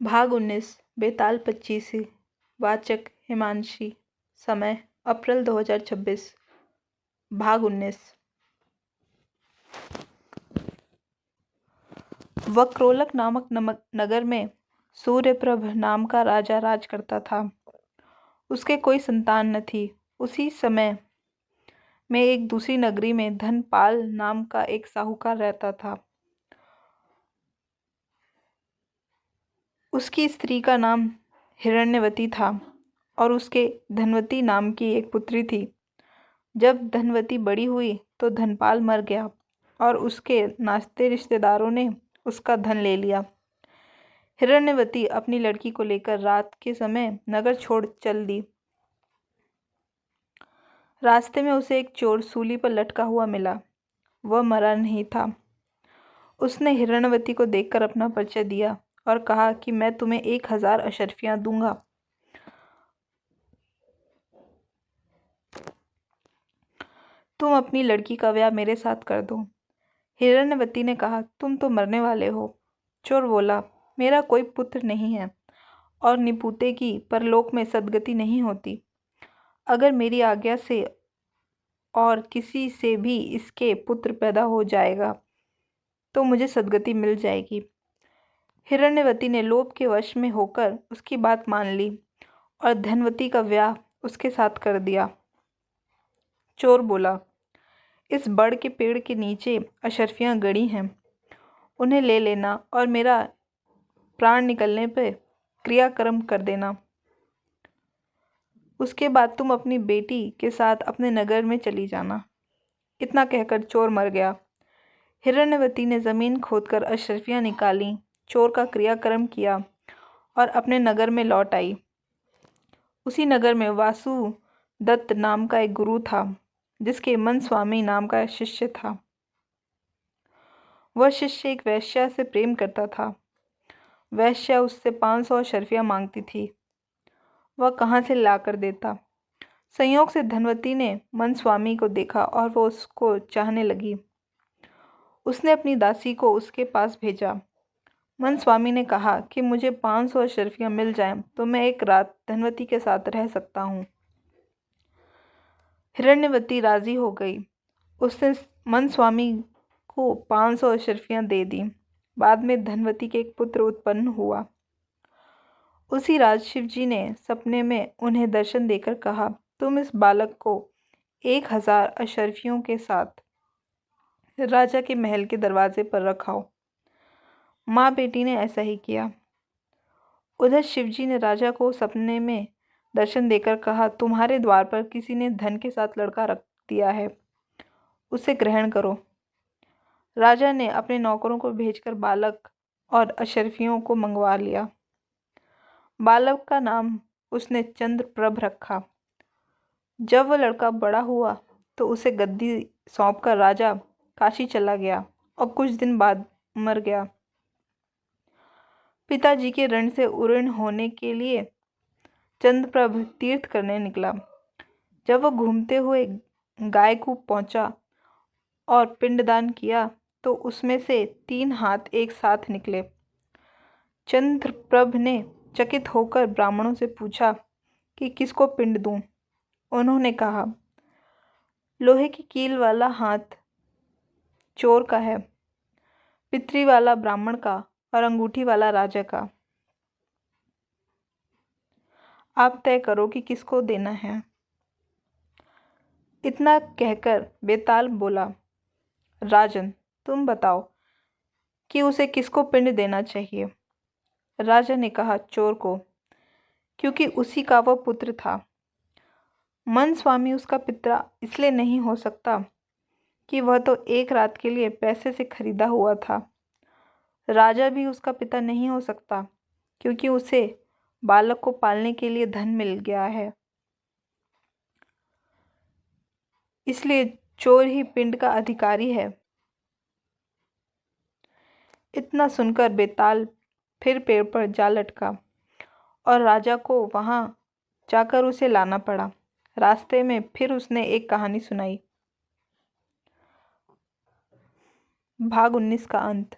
भाग 19 बेताल 25। वाचक हिमांशी। समय अप्रैल 2026। भाग 19। वक्रोलक नामक नगर में सूर्यप्रभ नाम का राजा राज करता था। उसके कोई संतान न थी। उसी समय में एक दूसरी नगरी में धनपाल नाम का एक साहूकार रहता था। उसकी स्त्री का नाम हिरण्यवती था और उसके धनवती नाम की एक पुत्री थी। जब धनवती बड़ी हुई तो धनपाल मर गया और उसके नाते रिश्तेदारों ने उसका धन ले लिया। हिरण्यवती अपनी लड़की को लेकर रात के समय नगर छोड़ चल दी। रास्ते में उसे एक चोर सूली पर लटका हुआ मिला। वह मरा नहीं था। उसने हिरण्यवती को देखकर अपना परिचय दिया और कहा कि मैं तुम्हें 1000 अशर्फियां दूंगा। तुम अपनी लड़की का ब्याह मेरे साथ कर दो। हिरण्यवती ने कहा, तुम तो मरने वाले हो। चोर बोला, मेरा कोई पुत्र नहीं है और निपुते की परलोक में सद्गति नहीं होती। अगर मेरी आज्ञा से और किसी से भी इसके पुत्र पैदा हो जाएगा तो मुझे सद्गति मिल जाएगी। हिरण्यवती ने लोभ के वश में होकर उसकी बात मान ली और धनवती का ब्याह उसके साथ कर दिया। चोर बोला, इस बड़ के पेड़ के नीचे अशर्फियां गड़ी हैं, उन्हें ले लेना और मेरा प्राण निकलने पर क्रियाक्रम कर देना। उसके बाद तुम अपनी बेटी के साथ अपने नगर में चली जाना। इतना कहकर चोर मर गया। हिरण्यवती ने जमीन खोदकर अशर्फियां निकाली, चोर का क्रियाक्रम किया और अपने नगर में लौट आई। उसी नगर में वासुदत्त नाम का एक गुरु था जिसके मन स्वामी नाम का शिष्य था। वह शिष्य एक वैश्या से प्रेम करता था। वैश्या उससे 500 अशर्फियां मांगती थी। वह कहाँ से लाकर देता। संयोग से धनवती ने मन स्वामी को देखा और वो उसको चाहने लगी। उसने अपनी दासी को उसके पास भेजा। मन स्वामी ने कहा कि मुझे 500 अशर्फियां मिल जाएं तो मैं एक रात धनवती के साथ रह सकता हूँ। हिरण्यवती राजी हो गई। उसने मन स्वामी को 500 अशर्फियां दे दी। बाद में धनवती के एक पुत्र उत्पन्न हुआ। उसी रात शिवजी ने सपने में उन्हें दर्शन देकर कहा, तुम इस बालक को 1000 अशर्फियों के साथ राजा के महल के दरवाजे पर रखाओ। माँ बेटी ने ऐसा ही किया। उधर शिवजी ने राजा को सपने में दर्शन देकर कहा, तुम्हारे द्वार पर किसी ने धन के साथ लड़का रख दिया है, उसे ग्रहण करो। राजा ने अपने नौकरों को भेजकर बालक और अशर्फियों को मंगवा लिया। बालक का नाम उसने चंद्रप्रभ रखा। जब वह लड़का बड़ा हुआ तो उसे गद्दी सौंपकर राजा काशी चला गया और कुछ दिन बाद मर गया। पिताजी के ऋण से उऋण होने के लिए चंद्रप्रभ तीर्थ करने निकला। जब वह घूमते हुए गायकूप पहुंचा और पिंडदान किया तो उसमें से 3 हाथ एक साथ निकले। चंद्रप्रभ ने चकित होकर ब्राह्मणों से पूछा कि किसको पिंड दूं। उन्होंने कहा, लोहे की कील वाला हाथ चोर का है, पितरी वाला ब्राह्मण का और अंगूठी वाला राजा का। आप तय करो कि किसको देना है। इतना कहकर बेताल बोला, राजन तुम बताओ कि उसे किसको पिंड देना चाहिए। राजा ने कहा, चोर को, क्योंकि उसी का वह पुत्र था। मन स्वामी उसका पिता इसलिए नहीं हो सकता कि वह तो एक रात के लिए पैसे से खरीदा हुआ था। राजा भी उसका पिता नहीं हो सकता क्योंकि उसे बालक को पालने के लिए धन मिल गया है। इसलिए चोर ही पिंड का अधिकारी है। इतना सुनकर बेताल फिर पेड़ पर जा लटका और राजा को वहां जाकर उसे लाना पड़ा। रास्ते में फिर उसने एक कहानी सुनाई। भाग 19 का अंत।